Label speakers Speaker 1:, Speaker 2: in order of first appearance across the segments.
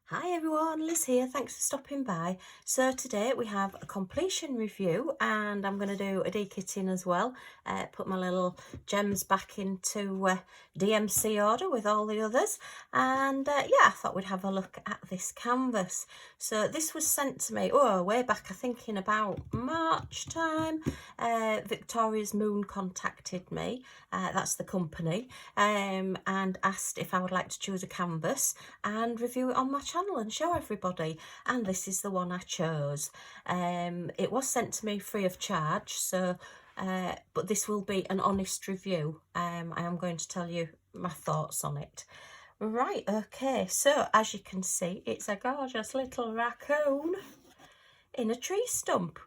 Speaker 1: Hi everyone, Liz here, thanks for stopping by. So today we have a completion review and I'm going to do a dekitting as well. Put my little gems back into DMC order with all the others. And yeah, I thought we'd have a look at this canvas. So this was sent to me, way back, I think in about March time. Victoria's Moon contacted me, that's the company, and asked if I would like to choose a canvas and review it on my channel and show everybody, and this is the one I chose. It was sent to me free of charge, so but this will be an honest review. I am going to tell you my thoughts on it. Right, okay, so as you can see, it's a gorgeous little raccoon in a tree stump,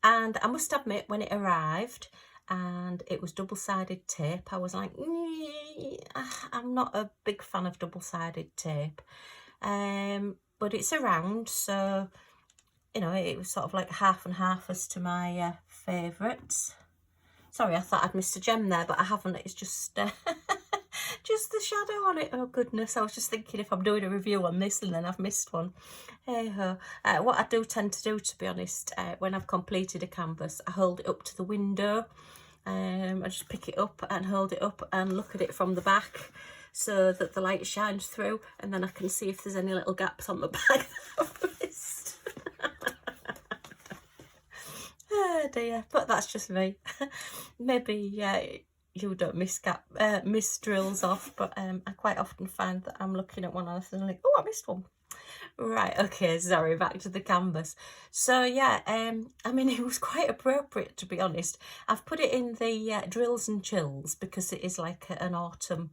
Speaker 1: and I must admit, when it arrived and it was double-sided tape, I was like, I'm not a big fan of double-sided tape. But it's around, so you know, it was sort of like half and half as to my favourites. Sorry, I thought I'd missed a gem there, but I haven't. It's just just the shadow on it. Oh goodness, I was just thinking if I'm doing a review on this and then I've missed one. Hey ho. What I do tend to do, to be honest, when I've completed a canvas, I hold it up to the window. I just pick it up and hold it up and look at it from the back so that the light shines through, and then I can see if there's any little gaps on the back that I've missed. Oh dear, but that's just me. Maybe you don't miss drills off, but I quite often find that I'm looking at one and I'm like, oh, I missed one. Right, okay, sorry, back to the canvas. So yeah, I mean, it was quite appropriate, to be honest. I've put it in the drills and chills because it is like an autumn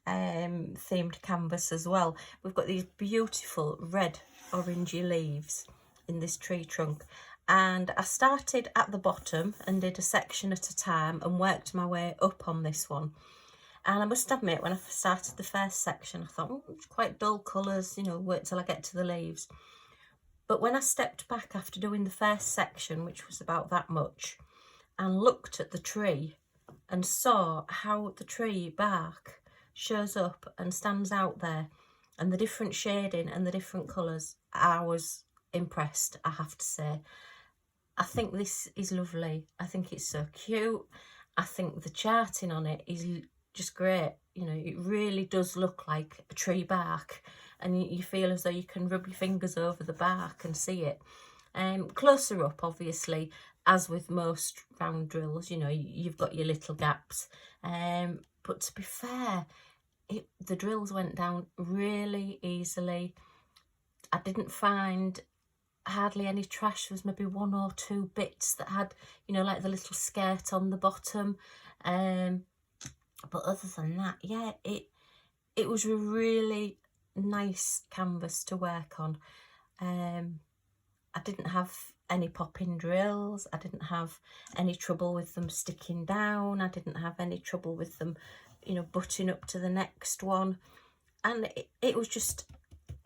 Speaker 1: themed canvas as well. We've got these beautiful red orangey leaves in this tree trunk, and I started at the bottom and did a section at a time and worked my way up on this one. And I must admit, when I started the first section, I thought, it's quite dull colours, you know, wait till I get to the leaves. But when I stepped back after doing the first section, which was about that much, and looked at the tree and saw how the tree bark shows up and stands out there, and the different shading and the different colours, I was impressed, I have to say. I think this is lovely. I think it's so cute. I think the charting on it is just great. You know, it really does look like a tree bark, and you feel as though you can rub your fingers over the bark and see it. Closer up, obviously, as with most round drills, you know, you've got your little gaps. But to be fair, the drills went down really easily. I didn't find hardly any trash. There was maybe one or two bits that had, you know, like the little skirt on the bottom. But other than that, yeah, it was a really nice canvas to work on. I didn't have any popping drills. I didn't have any trouble with them sticking down. I didn't have any trouble with them, you know, butting up to the next one. And it was just,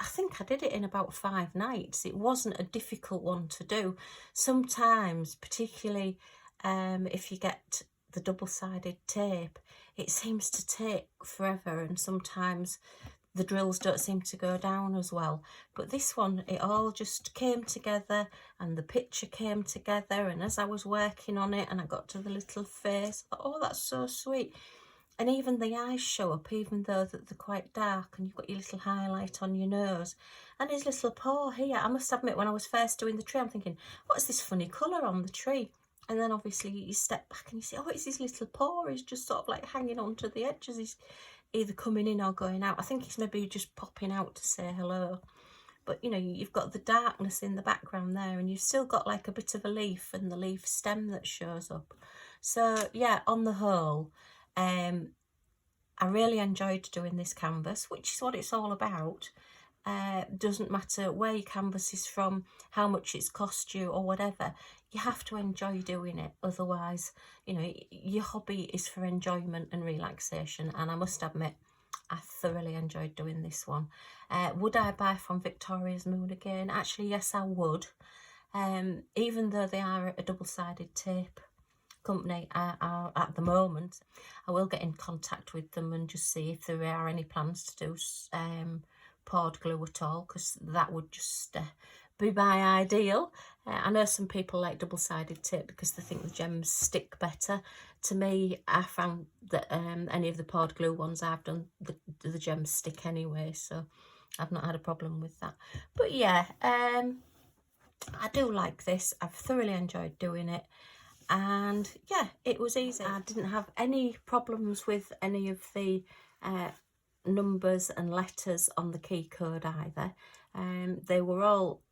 Speaker 1: I think I did it in about 5 nights. It wasn't a difficult one to do. Sometimes, particularly if you get the double-sided tape, it seems to take forever, and sometimes the drills don't seem to go down as well. But this one, it all just came together, and the picture came together, and as I was working on it and I got to the little face, I thought, oh, that's so sweet. And even the eyes show up, even though that they're quite dark, and you've got your little highlight on your nose. And his little paw here, I must admit, when I was first doing the tree, I'm thinking, what's this funny colour on the tree? And then obviously you step back and you see, oh, it's his little paw. He's just sort of like hanging onto the edges. He's either coming in or going out. I think he's maybe just popping out to say hello. But, you know, you've got the darkness in the background there, and you've still got like a bit of a leaf and the leaf stem that shows up. So, yeah, on the whole, I really enjoyed doing this canvas, which is what it's all about. Doesn't matter where your canvas is from, how much it's cost you or whatever, you have to enjoy doing it. Otherwise, you know, your hobby is for enjoyment and relaxation, and I must admit, I thoroughly enjoyed doing this one. Would I buy from Victoria's Moon again? Actually, yes, I would. Even though they are a double-sided tape company at the moment, I will get in contact with them and just see if there are any plans to do poured glue at all, because that would just be my ideal. I know some people like double-sided tape because they think the gems stick better. To me, I found that any of the poured glue ones I've done, the gems stick anyway, so I've not had a problem with that. But yeah, I do like this. I've thoroughly enjoyed doing it, and yeah, it was easy. I didn't have any problems with any of the numbers and letters on the key code either. They were all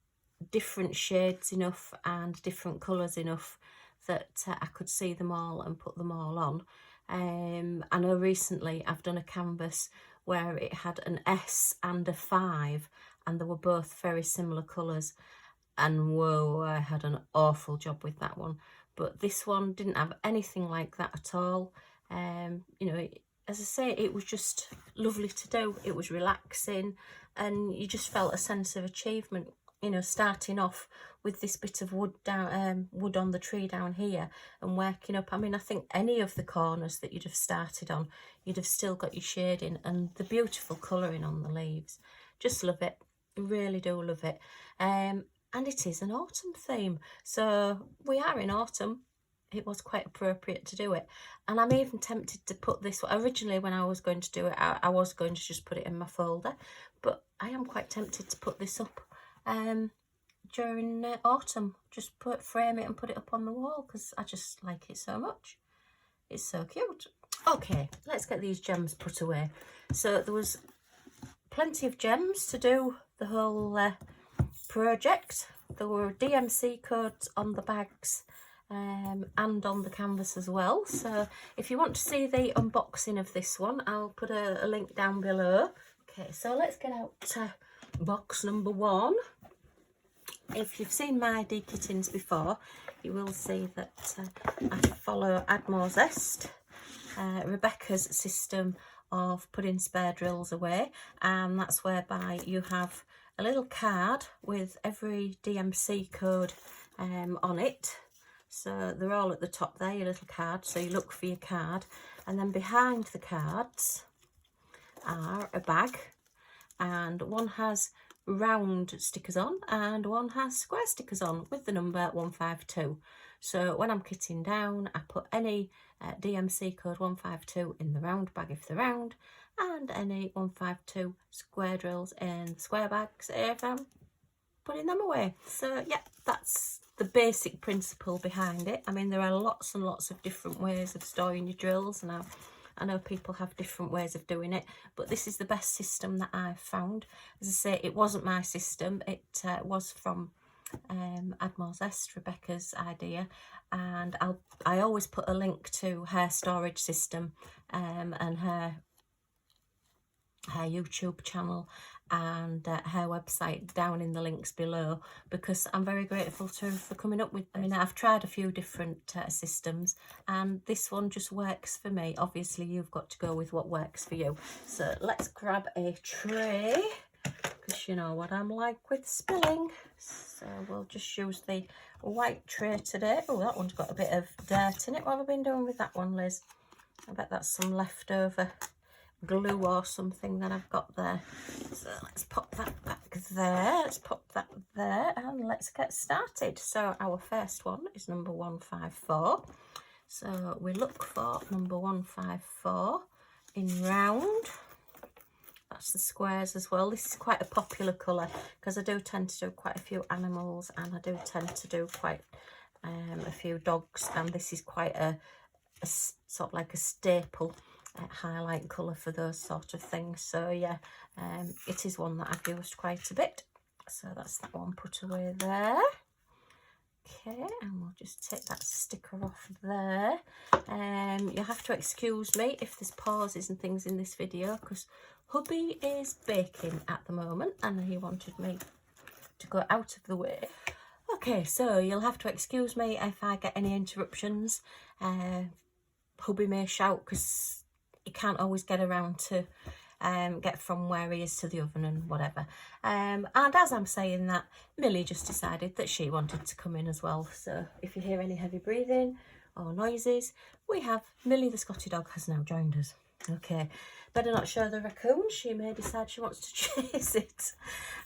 Speaker 1: different shades enough and different colours enough that I could see them all and put them all on. I know recently I've done a canvas where it had an S and a 5, and they were both very similar colours, and whoa, I had an awful job with that one. But this one didn't have anything like that at all. You know, as I say, it was just lovely to do. It was relaxing, and you just felt a sense of achievement, you know, starting off with this bit of wood down, wood on the tree down here, and working up. I mean, I think any of the corners that you'd have started on, you'd have still got your shading and the beautiful colouring on the leaves. Just love it, really do love it. And it is an autumn theme, so we are in autumn. It was quite appropriate to do it, and I'm even tempted to put this, originally when I was going to do it, I was going to just put it in my folder, but I am quite tempted to put this up during autumn. Just frame it and put it up on the wall, because I just like it so much. It's so cute. Okay, let's get these gems put away. So there was plenty of gems to do the whole project. There were DMC codes on the bags and on the canvas as well. So if you want to see the unboxing of this one, I'll put a link down below. Okay, so let's get out box number 1. If you've seen my dekittings before, you will see that I follow Admore Zest, Rebecca's system of putting spare drills away, and that's whereby you have a little card with every DMC code on it. So they're all at the top there, your little card, so you look for your card, and then behind the cards are a bag, and one has round stickers on and one has square stickers on with the number 152. So when I'm kitting down, I put any DMC code 152 in the round bag if they're round, and any 152 square drills in the square bags if I'm putting them away. So yeah, that's the basic principle behind it. I mean, there are lots and lots of different ways of storing your drills, and I know people have different ways of doing it, but this is the best system that I've found. As I say, it wasn't my system. It was from Admore Zest, Rebecca's idea, and I always put a link to her storage system and her YouTube channel and her website down in the links below, because I'm very grateful to her for coming up with them. I mean, I've tried a few different systems, and this one just works for me. Obviously you've got to go with what works for you. So let's grab a tray, because you know what I'm like with spilling. So we'll just use the white tray today. Oh, that one's got a bit of dirt in it. What have I been doing with that one, Liz? I bet that's some leftover glue or something that I've got there. So let's pop that back there, let's pop that there, and let's get started. So our first one is number 154. So we look for number 154 in round. That's the squares as well. This is quite a popular colour because I do tend to do quite a few animals, and I do tend to do quite a few dogs, and this is quite a sort of like a staple highlight colour for those sort of things. So yeah, it is one that I've used quite a bit. So that's that one put away there. Okay, and we'll just take that sticker off there. You have to excuse me if there's pauses and things in this video, because hubby is baking at the moment and he wanted me to go out of the way. Okay, so you'll have to excuse me if I get any interruptions. Hubby may shout because he can't always get around to get from where he is to the oven and whatever. And as I'm saying that, Millie just decided that she wanted to come in as well. So if you hear any heavy breathing or noises, we have Millie the Scotty dog has now joined us. Okay, better not show the raccoon. She may decide she wants to chase it.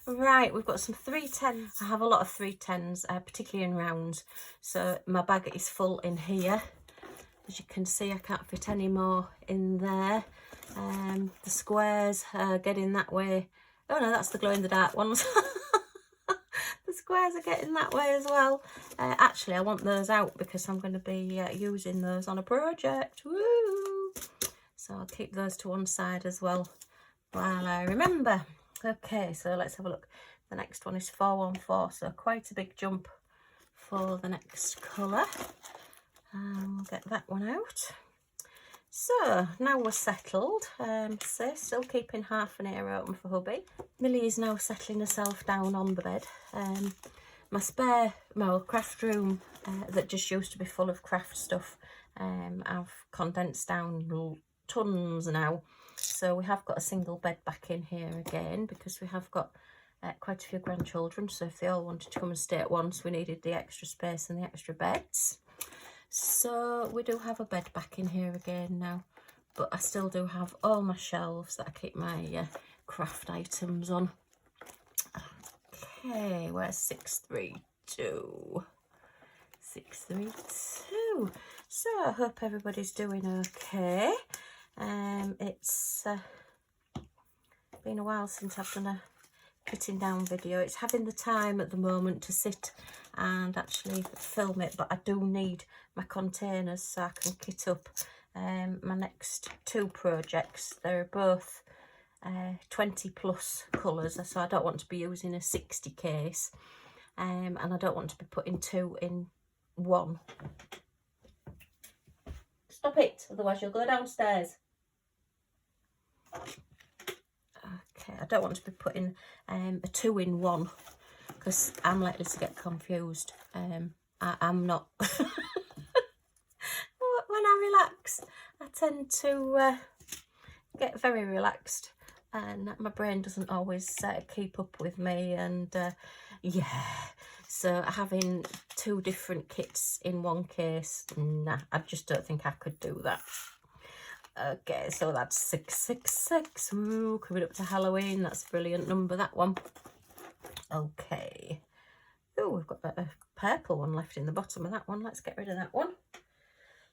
Speaker 1: Right, we've got some 310s. I have a lot of 310s, particularly in rounds. So my bag is full in here. As you can see, I can't fit any more in there. The squares are getting that way. Oh no, that's the glow-in-the-dark ones. The squares are getting that way as well. Actually, I want those out because I'm going to be using those on a project. Woo! So I'll keep those to one side as well while I remember. Okay, so let's have a look. The next one is 414, so quite a big jump for the next colour. We'll get that one out. So now we're settled. So still keeping half an ear open for hubby. Millie is now settling herself down on the bed. My spare craft room that just used to be full of craft stuff, I've condensed down tons now. So we have got a single bed back in here again because we have got quite a few grandchildren. So if they all wanted to come and stay at once, we needed the extra space and the extra beds. So we do have a bed back in here again now, but I still do have all my shelves that I keep my craft items on. Okay, where's 632? 632. So I hope everybody's doing okay. It's been a while since I've done a kitting down video. It's having the time at the moment to sit and actually film it, but I do need my containers so I can kit up my next two projects. They're both 20 plus colours, so I don't want to be using a 60 case, and I don't want to be putting two in one. Stop it, otherwise you'll go downstairs. Okay, I don't want to be putting a two in one because I'm likely to get confused. I'm not. When I relax, I tend to get very relaxed, and my brain doesn't always keep up with me. And yeah, so having two different kits in one case, nah, I just don't think I could do that. Okay, so that's 666. Ooh, coming up to Halloween. That's a brilliant number, that one. Okay. Oh, we've got a purple one left in the bottom of that one. Let's get rid of that one.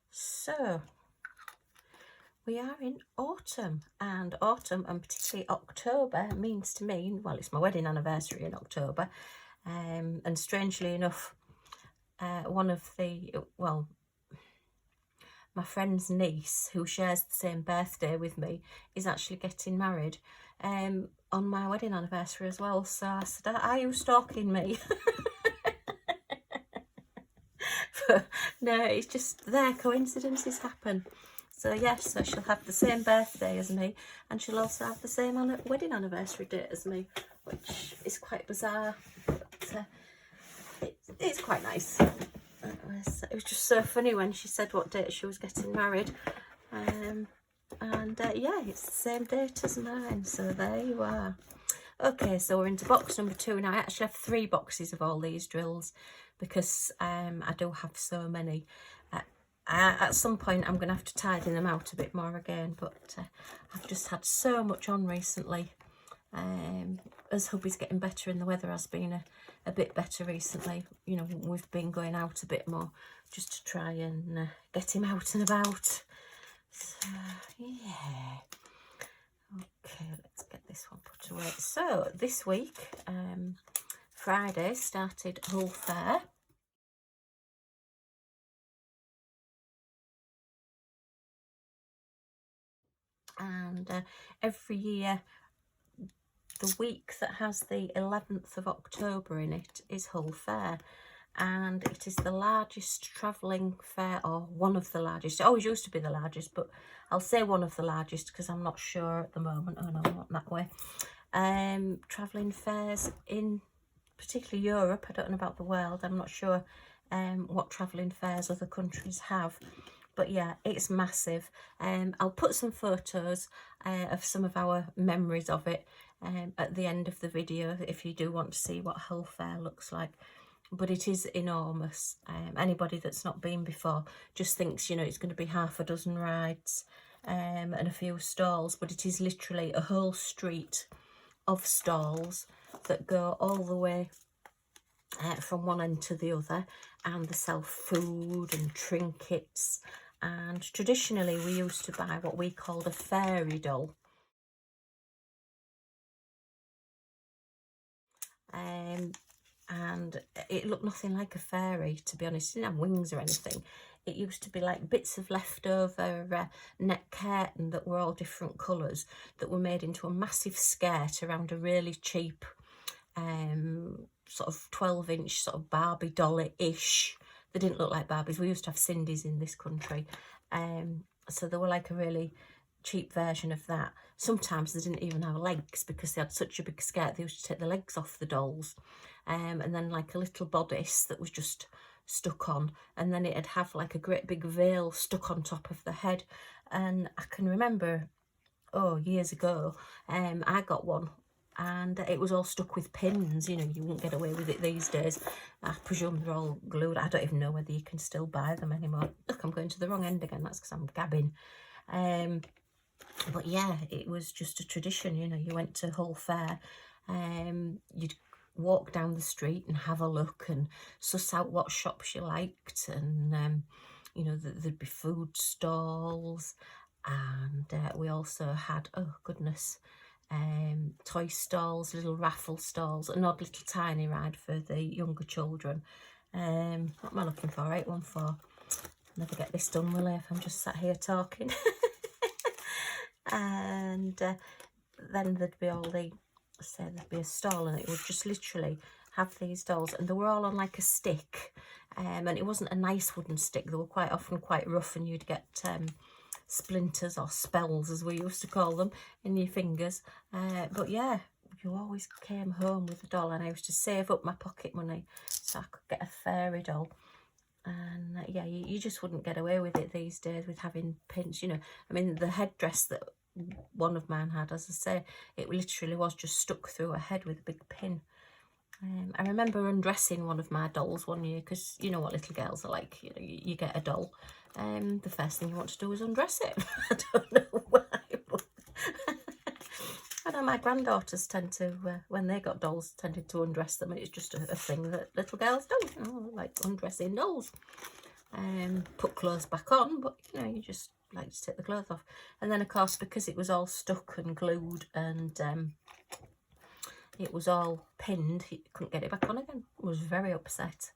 Speaker 1: So, we are in autumn, and particularly October means to me, well, it's my wedding anniversary in October, and strangely enough, one of the, well, my friend's niece, who shares the same birthday with me, is actually getting married on my wedding anniversary as well. So I said, are you stalking me? But no, it's just there, coincidences happen. So yes, so she'll have the same birthday as me, and she'll also have the same wedding anniversary date as me, which is quite bizarre, but it's quite nice. It was just so funny when she said what date she was getting married, and yeah, it's the same date as mine, so there you are. Okay, so we're into box number 2 now. I actually have 3 boxes of all these drills because I do have so many. At some point I'm going to have to tidy them out a bit more again, but I've just had so much on recently. As hubby's getting better and the weather has been a bit better recently, you know, we've been going out a bit more just to try and get him out and about. So yeah, okay, let's get this one put away. So this week, Friday, started Hull Fair. And every year, the week that has the 11th of October in it is Hull Fair, and it is the largest travelling fair, or one of the largest. It always used to be the largest, but I'll say one of the largest because I'm not sure at the moment. Oh no, not that way. Travelling fairs in particularly Europe. I don't know about the world. I'm not sure what travelling fairs other countries have. But yeah, it's massive. I'll put some photos of some of our memories of it at the end of the video if you do want to see what Hull Fair looks like. But it is enormous. Anybody that's not been before just thinks, you know, it's going to be half a dozen rides. and a few stalls, but it is literally a whole street of stalls that go all the way from one end to the other, and they sell food and trinkets. And traditionally we used to buy what we called a fairy doll. And it looked nothing like a fairy, to be honest. It didn't have wings or anything. It used to be like bits of leftover net curtain that were all different colours that were made into a massive skirt around a really cheap sort of 12-inch sort of Barbie dolly-ish. They didn't look like Barbies. We used to have Cindy's in this country. So they were like a really cheap version of that. Sometimes they didn't even have legs because they had such a big skirt. They used to take the legs off the dolls. And then like a little bodice that was just stuck on. And then it'd have like a great big veil stuck on top of the head. And I can remember, oh, years ago, I got one. And it was all stuck with pins. You know, you wouldn't get away with it these days. I presume they're all glued. I don't even know whether you can still buy them anymore. Look, I'm going to the wrong end again. That's because I'm gabbing. But yeah, it was just a tradition. You know, you went to Hull Fair. You'd walk down the street and have a look and suss out what shops you liked. And, you know, there'd be food stalls. And we also had, oh goodness, toy stalls, little raffle stalls, an odd little tiny ride for the younger children. What am I looking for? 814. Never get this done, will I, if I'm just sat here talking? And then there'd be all the, say there'd be a stall, and it would just literally have these dolls, and they were all on like a stick, and it wasn't a nice wooden stick. They were quite often quite rough, and you'd get splinters or spells, as we used to call them, in your fingers. But yeah, you always came home with a doll, and I used to save up my pocket money so I could get a fairy doll. And yeah, you just wouldn't get away with it these days with having pins, you know. I mean, the headdress that one of mine had, as I say, it literally was just stuck through her head with a big pin. I remember undressing one of my dolls one year, because you know what little girls are like. You know, you get a doll, the first thing you want to do is undress it. I don't know why, but I know my granddaughters tend to, when they got dolls, tended to undress them, and it's just a thing that little girls do, you know, like undressing dolls. Put clothes back on, but you know, you just like to take the clothes off. And then of course, because it was all stuck and glued and it was all pinned, you couldn't get it back on again. I was very upset,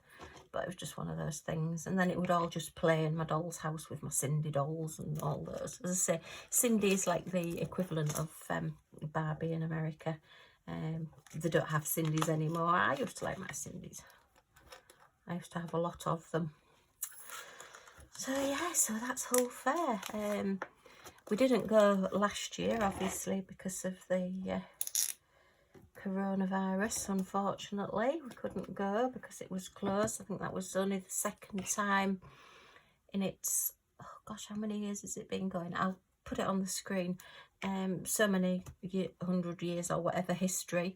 Speaker 1: but it was just one of those things. And then it would all just play in my doll's house with my Cindy dolls and all those. As I say, Cindy is like the equivalent of Barbie in America. They don't have Cindy's anymore. I used to like my Cindy's. I used to have a lot of them. So yeah, so that's Hull Fair. We didn't go last year, obviously, because of the coronavirus. Unfortunately, we couldn't go because it was closed. I think that was only the second time in its, oh gosh, how many years has it been going? I'll put it on the screen. So many 100 years or whatever history,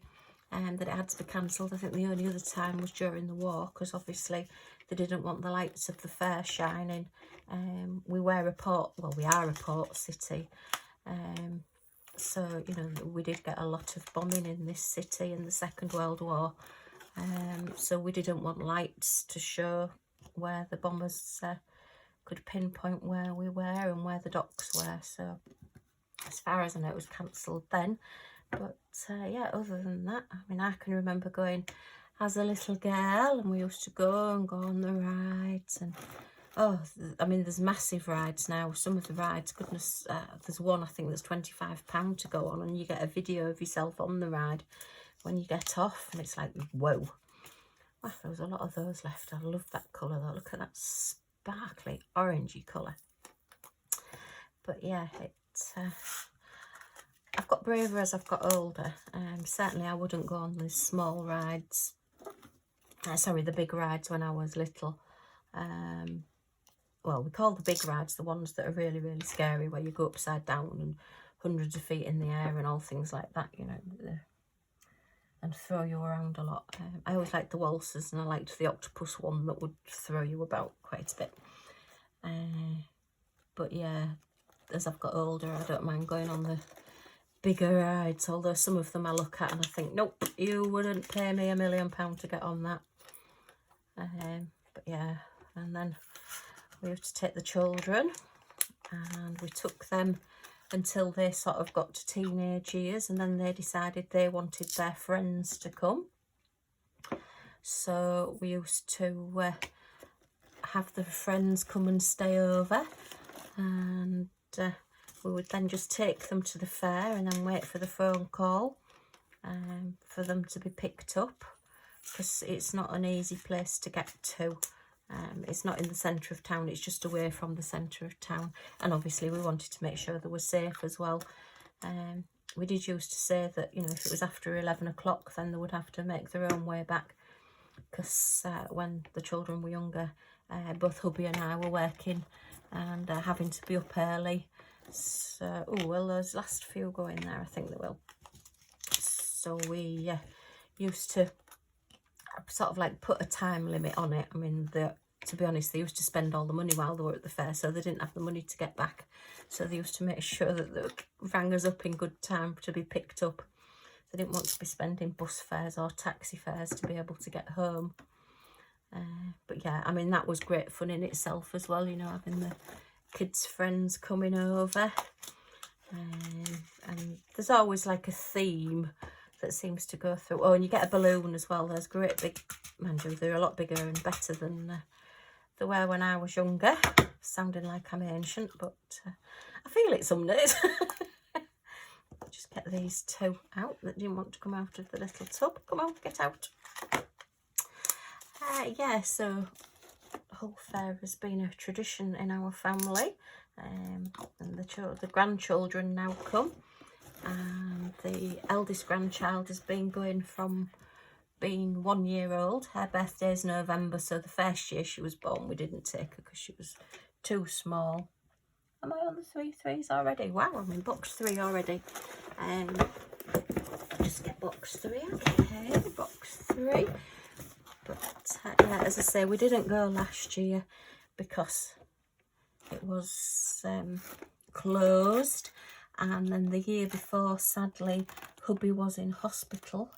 Speaker 1: that it had to be cancelled. I think the only other time was during the war, because obviously they didn't want the lights of the fair shining. We are a port city, so you know, we did get a lot of bombing in this city in the Second World War, so we didn't want lights to show where the bombers could pinpoint where we were and where the docks were. So as far as I know, it was cancelled then. But yeah, other than that, I mean, I can remember going as a little girl, and we used to go on the rides. And oh, I mean, there's massive rides now. Some of the rides, goodness, there's one I think that's £25 to go on, and you get a video of yourself on the ride when you get off, and it's like, whoa. Wow, there was a lot of those left. I love that colour though. Look at that sparkly orangey colour. But yeah, it's I've got braver as I've got older. Certainly I wouldn't go on the small rides, sorry, the big rides when I was little. Well, we call the big rides the ones that are really, really scary, where you go upside down and hundreds of feet in the air and all things like that, you know, and throw you around a lot. I always liked the waltzers, and I liked the octopus one that would throw you about quite a bit. But yeah, as I've got older, I don't mind going on the bigger rides, although some of them I look at and I think, nope, you wouldn't pay me £1 million to get on that. But yeah, and then we have to take the children, and we took them until they sort of got to teenage years, and then they decided they wanted their friends to come. So we used to have the friends come and stay over, and we would then just take them to the fair and then wait for the phone call for them to be picked up, because it's not an easy place to get to. It's not in the centre of town, it's just away from the centre of town, and obviously we wanted to make sure they were safe as well. We did used to say that, you know, if it was after 11 o'clock then they would have to make their own way back, because when the children were younger, both hubby and I were working and having to be up early. So, oh, well, those last few go in there, I think they will. So we used to sort of like put a time limit on it. I mean, to be honest, they used to spend all the money while they were at the fair, so they didn't have the money to get back. So they used to make sure that they rang us up in good time to be picked up. They didn't want to be spending bus fares or taxi fares to be able to get home. But yeah, I mean, that was great fun in itself as well, you know, having the kids' friends coming over. And there's always like a theme that seems to go through. Oh, and you get a balloon as well. There's great big, mind you, they're a lot bigger and better than they were when I was younger. Sounding like I'm ancient, but I feel it some days. Just get these two out that didn't want to come out of the little tub. Come on, get out. Yeah, so the whole fair has been a tradition in our family, and the grandchildren now come, and the eldest grandchild has been going from being 1 year old. Her birthday's November, so the first year she was born we didn't take her because she was too small. Am I on the 3 threes already? Wow, I'm in box 3 already. Just get box 3. Okay, box 3. But yeah, as I say, we didn't go last year because it was closed, and then the year before, sadly, hubby was in hospital,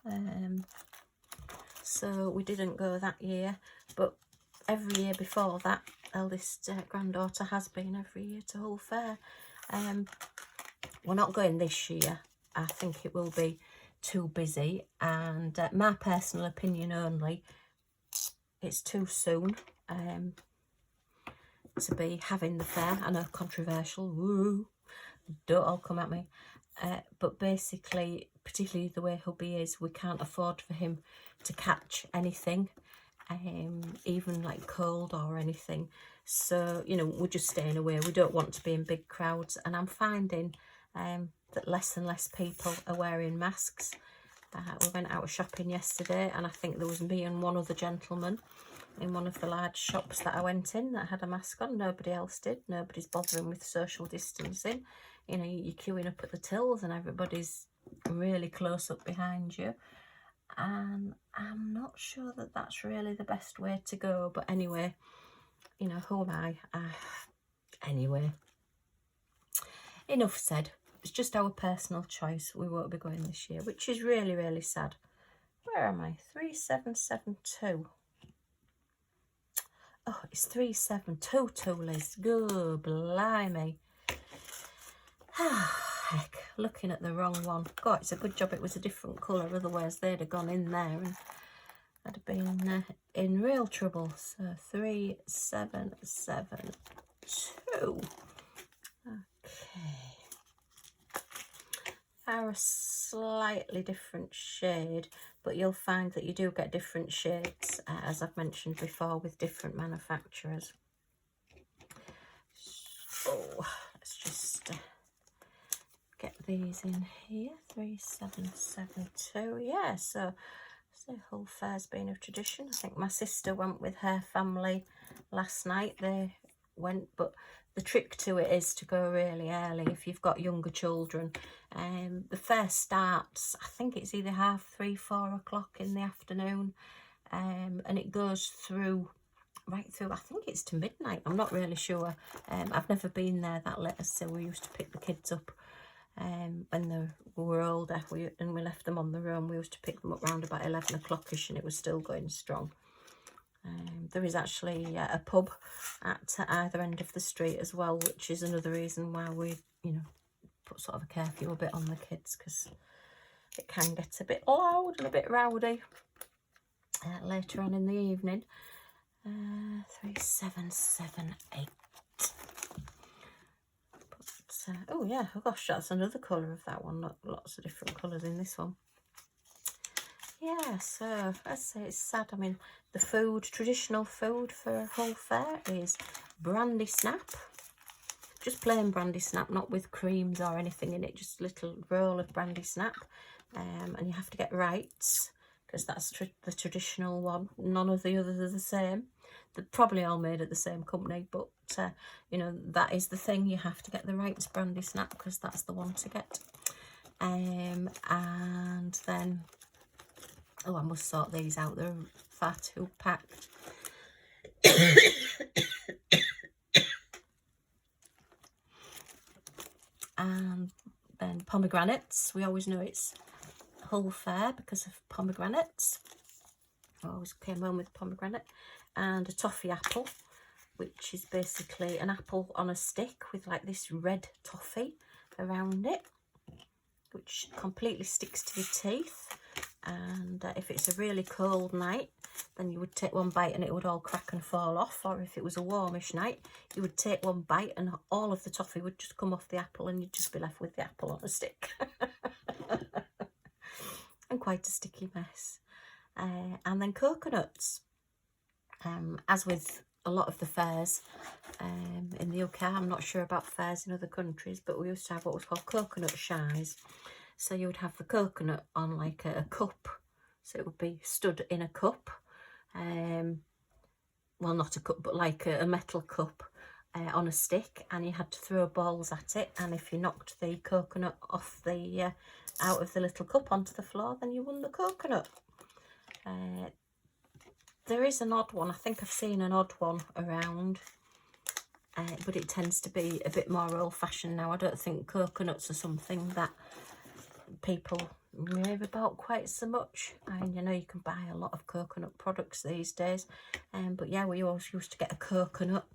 Speaker 1: so we didn't go that year. But every year before that, eldest granddaughter has been every year to Hull Fair. We're not going this year. I think it will be too busy, and my personal opinion only, it's too soon to be having the fair. I know, controversial, woo, don't all come at me. But basically, particularly the way hubby is, we can't afford for him to catch anything, even like cold or anything. So, you know, we're just staying away. We don't want to be in big crowds, and I'm finding that less and less people are wearing masks. We went out shopping yesterday, and I think there was me and one other gentleman in one of the large shops that I went in that had a mask on. Nobody else did. Nobody's bothering with social distancing. You know, you're queuing up at the tills and everybody's really close up behind you. And I'm not sure that that's really the best way to go. But anyway, you know, who am I? Anyway, enough said. It's just our personal choice. We won't be going this year, which is really, really sad. Where am I? 3772. Oh, it's 3722, Liz. Go, blimey. Ah, heck, looking at the wrong one. God, it's a good job it was a different colour, otherwise they'd have gone in there and I'd have been in real trouble. So 3772. Okay. Are a slightly different shade, but you'll find that you do get different shades, as I've mentioned before, with different manufacturers. So let's just get these in here. 3772. Yeah, so Hull Fair's been a tradition. I think my sister went with her family last night. They went, but the trick to it is to go really early if you've got younger children. The fair starts, I think it's either 3:30, 4 o'clock in the afternoon, and it goes through right through, I think it's to midnight, I'm not really sure. I've never been there that late, so we used to pick the kids up when they were older, and we left them on their own. We used to pick them up round about 11 o'clock-ish, and it was still going strong. There is actually a pub at either end of the street as well, which is another reason why we, you know, put sort of a curfew a bit on the kids, because it can get a bit loud and a bit rowdy later on in the evening. 3778. But, oh yeah, oh gosh, that's another colour of that one. Lots of different colours in this one. Yeah, so I'd say it's sad. I mean, the food, traditional food for Hull Fair is brandy snap. Just plain brandy snap, not with creams or anything in it, just a little roll of brandy snap. And you have to get rights, because that's the traditional one. None of the others are the same. They're probably all made at the same company, but you know, that is the thing. You have to get the rights brandy snap, because that's the one to get. And then, oh, I must sort these out. They're far too packed. And then pomegranates. We always know it's Hull Fair because of pomegranates. I always came home with pomegranate. And a toffee apple, which is basically an apple on a stick with like this red toffee around it, which completely sticks to your teeth. And if it's a really cold night, then you would take one bite and it would all crack and fall off. Or if it was a warmish night, you would take one bite and all of the toffee would just come off the apple, and you'd just be left with the apple on a stick. And quite a sticky mess. And then coconuts. As with a lot of the fairs in the UK, I'm not sure about fairs in other countries, but we used to have what was called coconut shies. So you would have the coconut on like a cup, so it would be stood in a cup, well, not a cup, but like a metal cup on a stick, and you had to throw balls at it, and if you knocked the coconut off the out of the little cup onto the floor, then you won the coconut. There is an odd one. I think I've seen an odd one around, but it tends to be a bit more old-fashioned now. I don't think coconuts are something that people rave about quite so much. I mean, you know, you can buy a lot of coconut products these days, but yeah, we always used to get a coconut,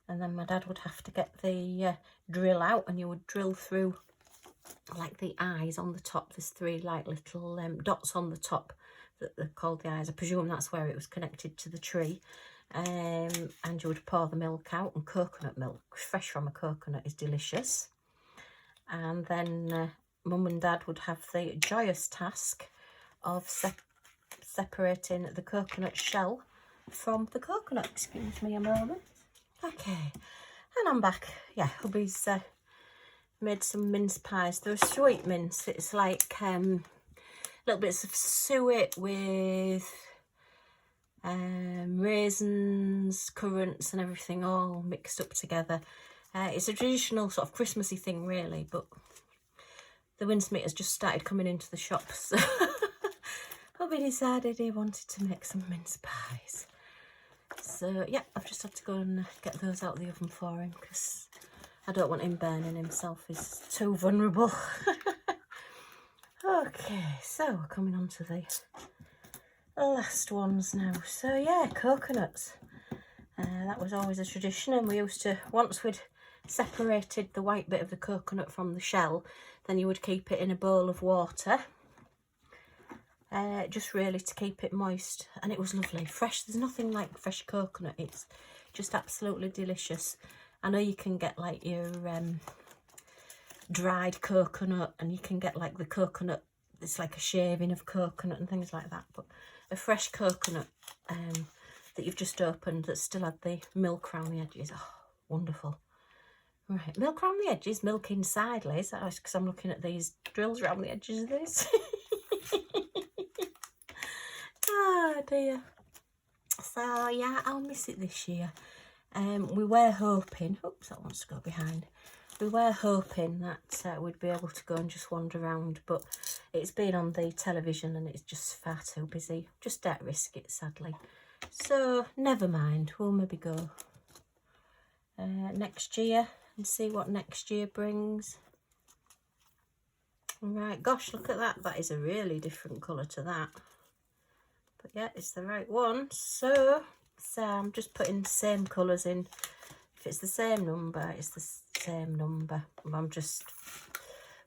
Speaker 1: and then my dad would have to get the drill out, and you would drill through like the eyes on the top. There's three like little dots on the top that they're called the eyes. I presume that's where it was connected to the tree. And you would pour the milk out, and coconut milk fresh from a coconut is delicious. And then Mum and Dad would have the joyous task of separating the coconut shell from the coconut. Excuse me a moment. Okay, and I'm back. Yeah, hubby's made some mince pies. They're sweet mince. It's like little bits of suet with raisins, currants and everything all mixed up together. It's a traditional sort of Christmassy thing really, but the mincemeat has just started coming into the shops, so hubby decided he wanted to make some mince pies. So yeah, I've just had to go and get those out of the oven for him, because I don't want him burning himself. He's too vulnerable. Okay, so we're coming on to the last ones now. So yeah, coconuts. That was always a tradition, and we used to, once we'd separated the white bit of the coconut from the shell, then you would keep it in a bowl of water, just really to keep it moist, and it was lovely. Fresh, there's nothing like fresh coconut. It's just absolutely delicious. I know you can get like your dried coconut, and you can get like the coconut, it's like a shaving of coconut and things like that, but a fresh coconut that you've just opened that still had the milk around the edges, oh, wonderful. Right, milk around the edges, milk inside, Liz. That's because I'm looking at these drills around the edges of this. Oh dear. So yeah, I'll miss it this year. We were hoping, oops, that wants to go behind. We were hoping that we'd be able to go and just wander around, but it's been on the television and it's just far too busy. Just don't risk it, sadly. So never mind, we'll maybe go next year and see what next year brings. Right, gosh, look at that. That is a really different colour to that. But yeah, it's the right one. So I'm just putting the same colours in. If it's the same number, it's the same number. I'm just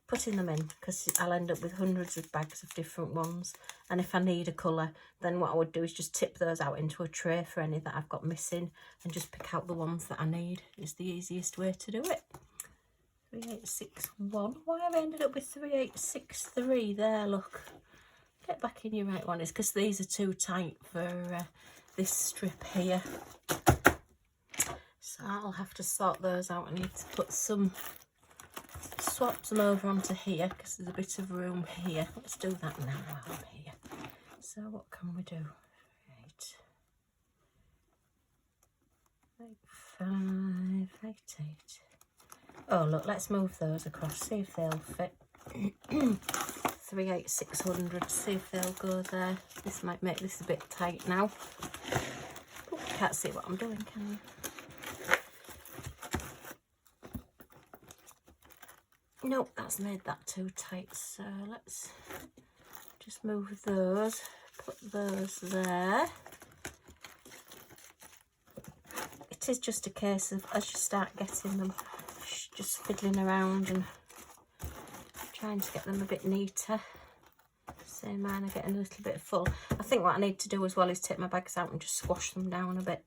Speaker 1: putting them in because I'll end up with hundreds of bags of different ones. And if I need a colour, then what I would do is just tip those out into a tray for any that I've got missing and just pick out the ones that I need. It's the easiest way to do it. 3861. Why have I ended up with 3863 there? Look, get back in your right one. It's because these are too tight for this strip here. So I'll have to sort those out. I need to put some, swap them over onto here because there's a bit of room here. Let's do that now while I'm here. So what can we do? 5, 8, 8. Oh look, let's move those across, see if they'll fit. 38600, see if they'll go there. This might make this a bit tight now. Oh, can't see what I'm doing, can you? Nope, that's made that too tight. So let's just move those, put those there. It is just a case of, as you start getting them, just fiddling around and trying to get them a bit neater. So mine are getting a little bit full. I think what I need to do as well is take my bags out and just squash them down a bit.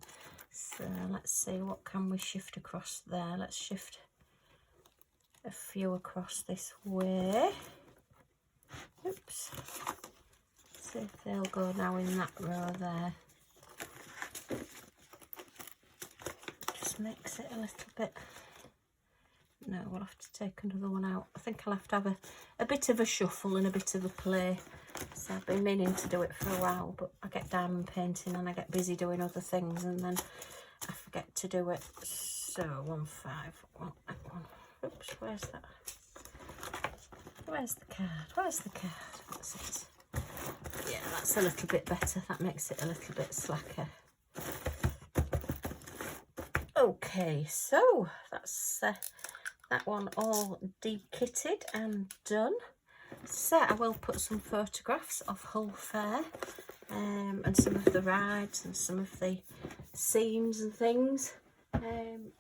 Speaker 1: So let's see, what can we shift across there? Let's shift a few across this way. Oops. See if they'll go now in that row there. Just makes it a little bit. No, we'll have to take another one out. I think I'll have to have a bit of a shuffle and a bit of a play. So I've been meaning to do it for a while, but I get diamond painting and I get busy doing other things and then I forget to do it. So 1, 5, 1, 1. Oops, where's that? Where's the card? Where's the card? That's it. Yeah, that's a little bit better. That makes it a little bit slacker. Okay, so that's that one all de-kitted and done. So I will put some photographs of Hull Fair and some of the rides and some of the scenes and things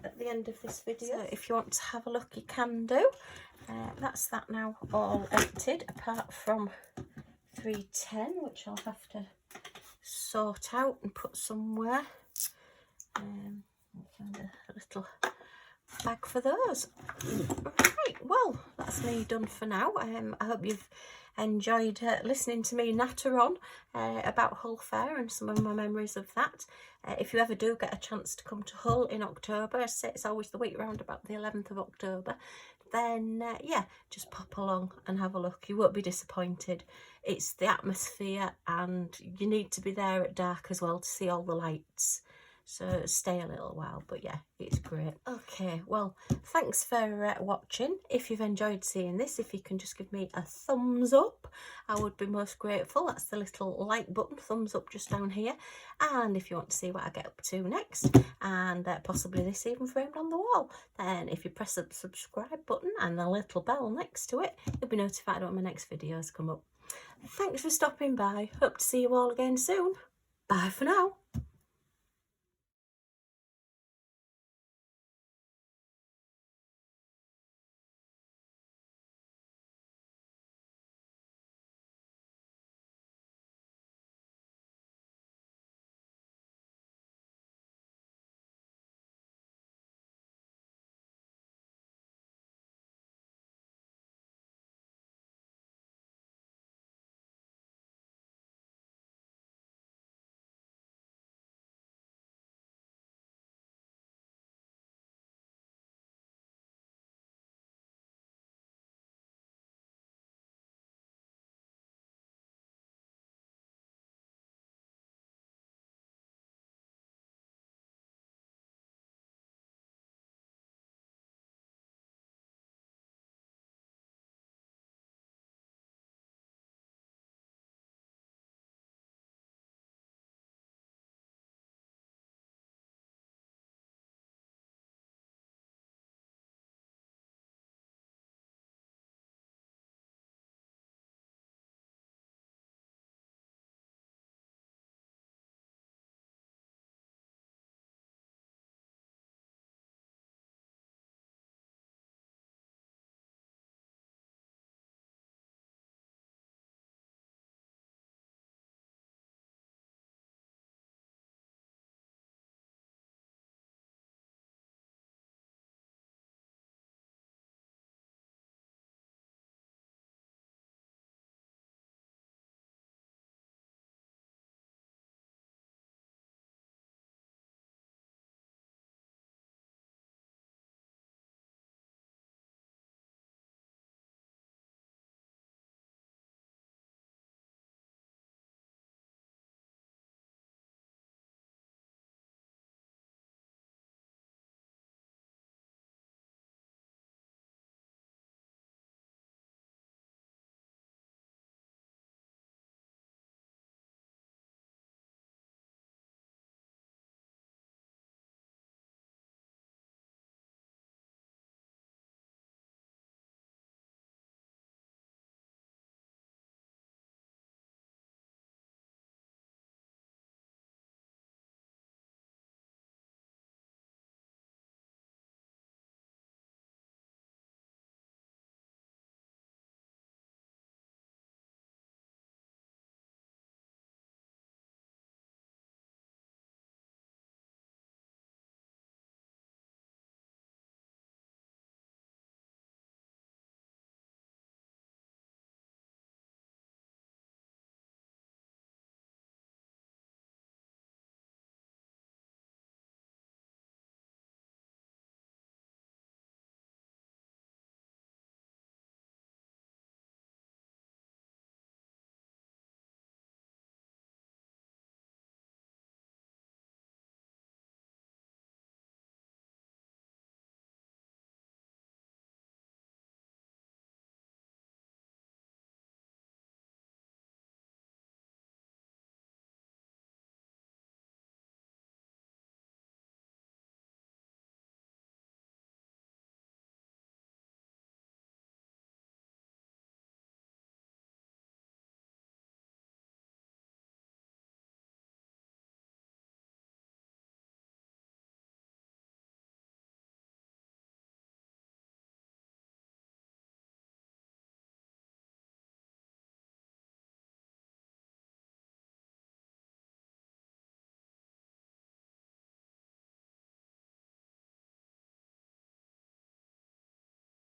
Speaker 1: at the end of this video. So if you want to have a look, you can do. That's that now all emptied apart from 310, which I'll have to sort out and put somewhere. Find a little bag for those. Right, well, that's me done for now. I hope you've enjoyed listening to me natter on about Hull Fair and some of my memories of that. If you ever do get a chance to come to Hull in October, I say it's always the week round about the 11th of October, then yeah, just pop along and have a look. You won't be disappointed. It's the atmosphere and you need to be there at dark as well to see all the lights. So stay a little while, but yeah, it's great. Okay, well, thanks for watching. If you've enjoyed seeing this, if you can just give me a thumbs up, I would be most grateful. That's the little like button, thumbs up just down here. And if you want to see what I get up to next, and possibly this even framed on the wall, then if you press the subscribe button and the little bell next to it, you'll be notified when my next videos come up. Thanks for stopping by. Hope to see you all again soon. Bye for now.